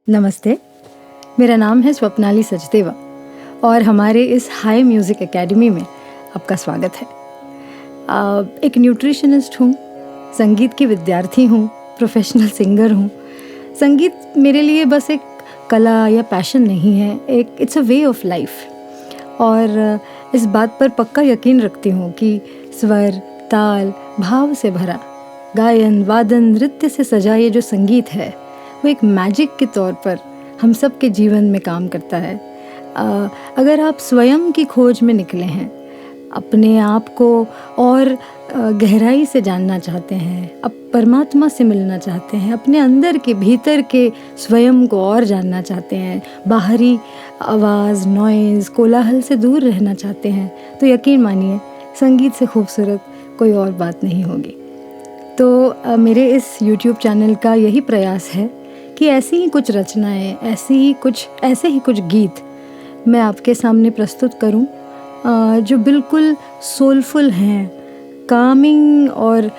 नमस्ते, मेरा नाम है स्वप्नाली सचदेवा और हमारे इस हाई म्यूज़िक एकेडमी में आपका स्वागत है। एक न्यूट्रिशनिस्ट हूँ, संगीत की विद्यार्थी हूँ, प्रोफेशनल सिंगर हूँ। संगीत मेरे लिए बस एक कला या पैशन नहीं है, it's a way of life. और इस बात पर पक्का यकीन रखती हूँ कि स्वर, ताल, भाव से भरा गायन, वादन, नृत्य से सजा ये जो संगीत है वो एक मैजिक के तौर पर हम सब के जीवन में काम करता है। अगर आप स्वयं की खोज में निकले हैं, अपने आप को और गहराई से जानना चाहते हैं, अब परमात्मा से मिलना चाहते हैं, अपने अंदर के भीतर के स्वयं को और जानना चाहते हैं, बाहरी आवाज़, नॉइज़, कोलाहल से दूर रहना चाहते हैं, तो यकीन मानिए संगीत से खूबसूरत कोई और बात नहीं होगी। तो मेरे इस YouTube चैनल का यही प्रयास है कि ऐसी ही कुछ रचनाएं, ऐसे ही कुछ गीत मैं आपके सामने प्रस्तुत करूं, जो बिल्कुल सोलफुल हैं, कामिंग और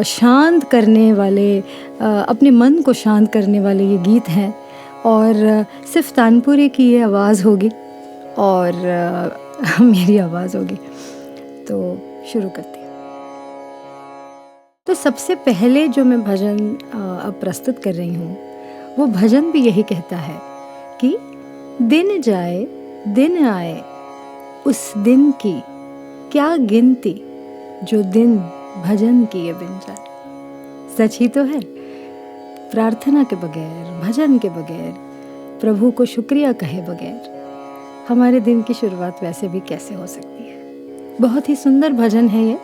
शांत करने वाले, अपने मन को शांत करने वाले ये गीत हैं। और सिर्फ तानपुरे की ये आवाज़ होगी और मेरी आवाज़ होगी। तो शुरू करती हूँ। तो सबसे पहले जो मैं भजन अब प्रस्तुत कर रही हूँ, वो भजन भी यही कहता है कि दिन जाए दिन आए उस दिन की क्या गिनती, जो दिन भजन किए बिन जाए। सच ही तो है, प्रार्थना के बगैर, भजन के बगैर, प्रभु को शुक्रिया कहे बगैर हमारे दिन की शुरुआत वैसे भी कैसे हो सकती है। बहुत ही सुंदर भजन है ये।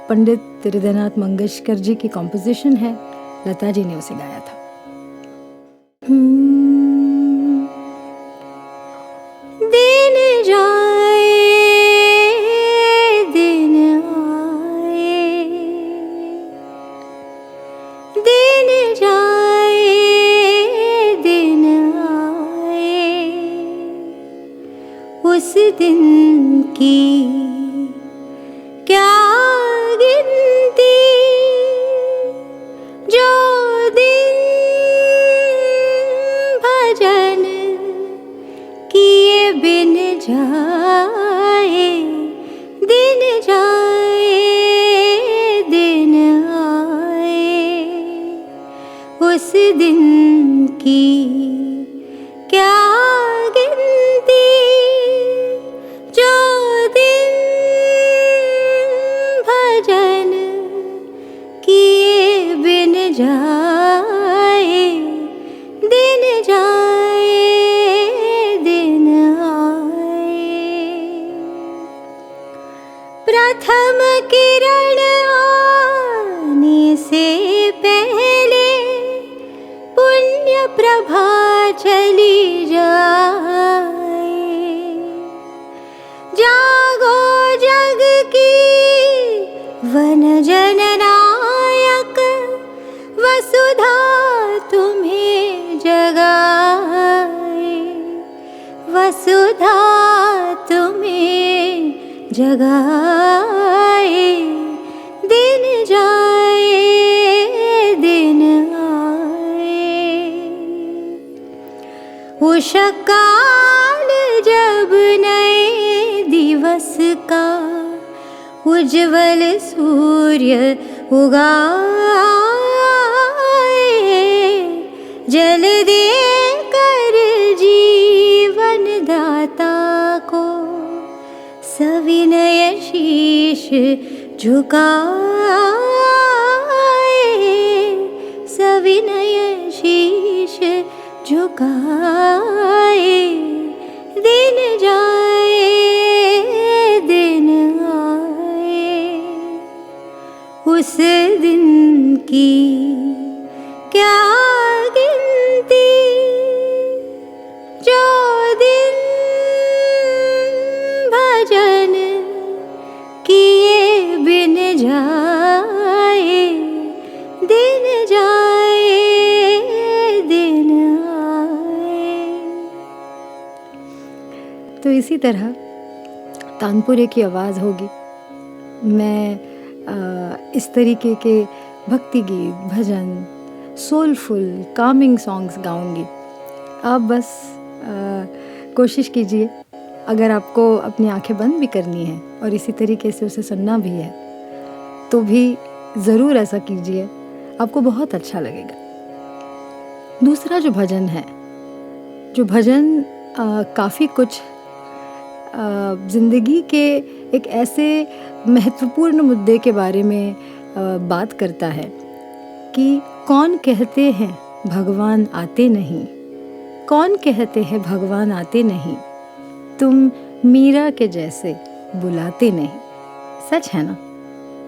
पंडित हृदयनाथ मंगेशकर जी की कॉम्पोजिशन है, लता जी ने उसे गाया था। दिन जाए दिन आए, दिन जाए दिन आए उस दिन की क्या गिनती, जो दिन भजन किए बिन जाए। दिन जाए दिन आए उस दिन की क्या गिनती, जो दिन भजन किए बिन जाए। दिन जाए दिन आए, प्रथम किरण आने से पहले पुण्य प्रभा चली जाए। जागो जग की वन जननायक, वसुधा तुम्हें जगाए, वसुधा तुम्हें जगाए। दिन जाए दिन आए, उषा काल जब नए दिवस का उज्ज्वल सूर्य उगाए, जल दे कर जीवन दाता को सविनय शीश झुकाए, सविनय शीश झुकाए। दिन जाए दिन आए उस दिन की क्या गिनती, जो दिन भजन किए बिन जाए। दिन जाए दिन आए। तो इसी तरह तानपुरे की आवाज़ होगी। मैं इस तरीके के भक्ति गीत, भजन सोलफुल कामिंग सॉन्ग्स गाऊंगी। आप बस कोशिश कीजिए, अगर आपको अपनी आंखें बंद भी करनी है और इसी तरीके से उसे सुनना भी है तो भी ज़रूर ऐसा कीजिए, आपको बहुत अच्छा लगेगा। दूसरा जो भजन है, जो भजन काफ़ी कुछ ज़िंदगी के एक ऐसे महत्वपूर्ण मुद्दे के बारे में बात करता है कि कौन कहते हैं भगवान आते नहीं, कौन कहते हैं भगवान आते नहीं, तुम मीरा के जैसे बुलाते नहीं। सच है ना?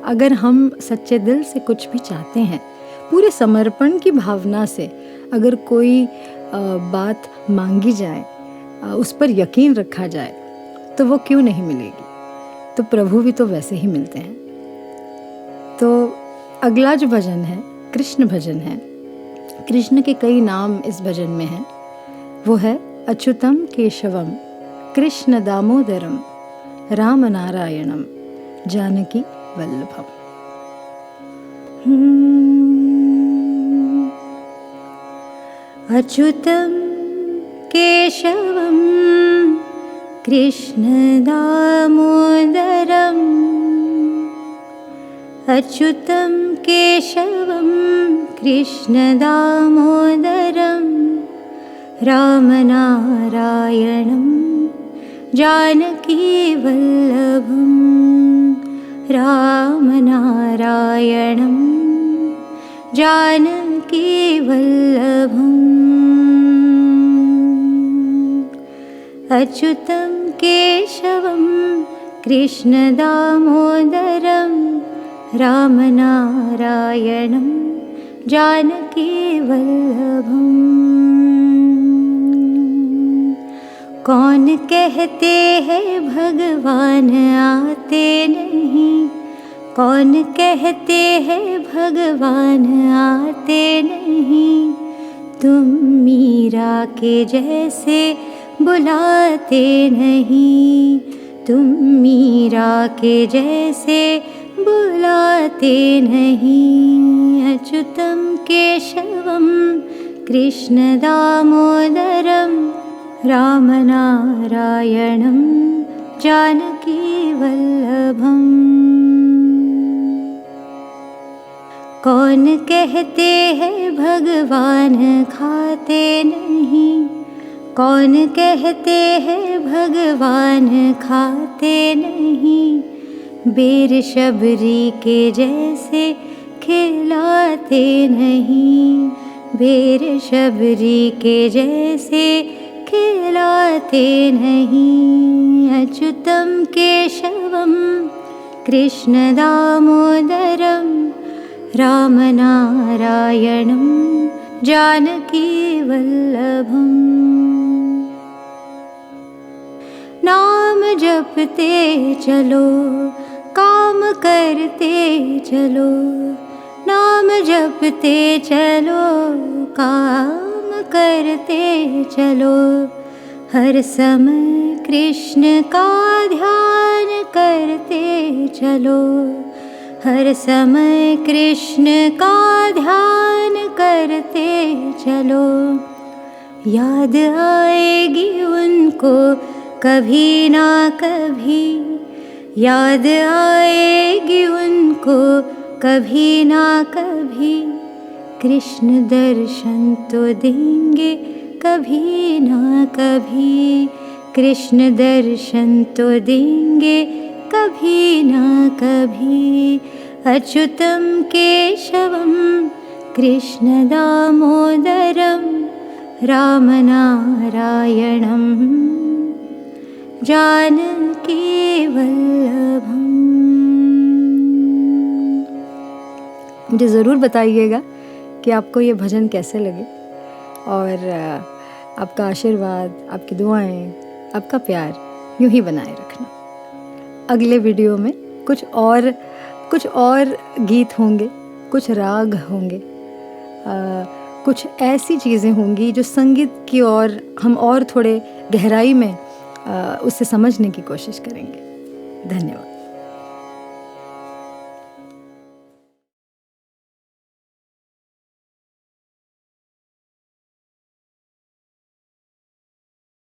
अगर हम सच्चे दिल से कुछ भी चाहते हैं, पूरे समर्पण की भावना से अगर कोई बात मांगी जाए, उस पर यकीन रखा जाए, तो वो क्यों नहीं मिलेगी? तो प्रभु भी तो वैसे ही मिलते हैं। तो अगला जो भजन है कृष्ण भजन है। कृष्ण के कई नाम इस भजन में हैं। वो है अच्युतम केशवम कृष्ण दामोदरम राम नारायणम जानकी वल्लभम। अच्युतम केशवम कृष्ण दामोदरम, अच्युतम केशवम कृष्ण दामोदरम राम नारायणम जानकी वल्लभम, राम नारायणम जानकी वल्लभम। अच्युतं केशवं कृष्ण दामोदरं राम नारायणं जानकी वल्लभम्। कौन कहते हैं भगवान आते नहीं, कौन कहते हैं भगवान आते नहीं, तुम मीरा के जैसे बुलाते नहीं, तुम मीरा के जैसे बुलाते नहीं। अच्युतं केशवं कृष्ण दामोदरं राम नारायणं जानकी वल्लभम्। कौन कहते हैं भगवान खाते नहीं, कौन कहते हैं भगवान खाते नहीं, बेर शबरी के जैसे खिलाते नहीं, बेर शबरी के जैसे खिलाते नहीं। अच्युतं केशवं कृष्ण दामोदरं राम नारायणं जानकी वल्लभम्। नाम जपते चलो काम करते चलो, नाम जपते चलो काम करते चलो, हर समय कृष्ण का ध्यान करते चलो, हर समय कृष्ण का ध्यान करते चलो। याद आएगी उनको कभी ना कभी, याद आएगी उनको कभी ना कभी, कृष्ण दर्शन तो देंगे कभी ना कभी, कृष्ण दर्शन तो देंगे कभी ना कभी। अच्युतं केशवं कृष्ण दामोदरं राम नारायणं जानकी वल्लभम्। मुझे ज़रूर बताइएगा कि आपको ये भजन कैसे लगे, और आपका आशीर्वाद, आपकी दुआएं, आपका प्यार यूं ही बनाए रखना। अगले वीडियो में कुछ और गीत होंगे, कुछ राग होंगे, कुछ ऐसी चीज़ें होंगी जो संगीत की ओर हम और थोड़े गहराई में उससे समझने की कोशिश करेंगे। धन्यवाद।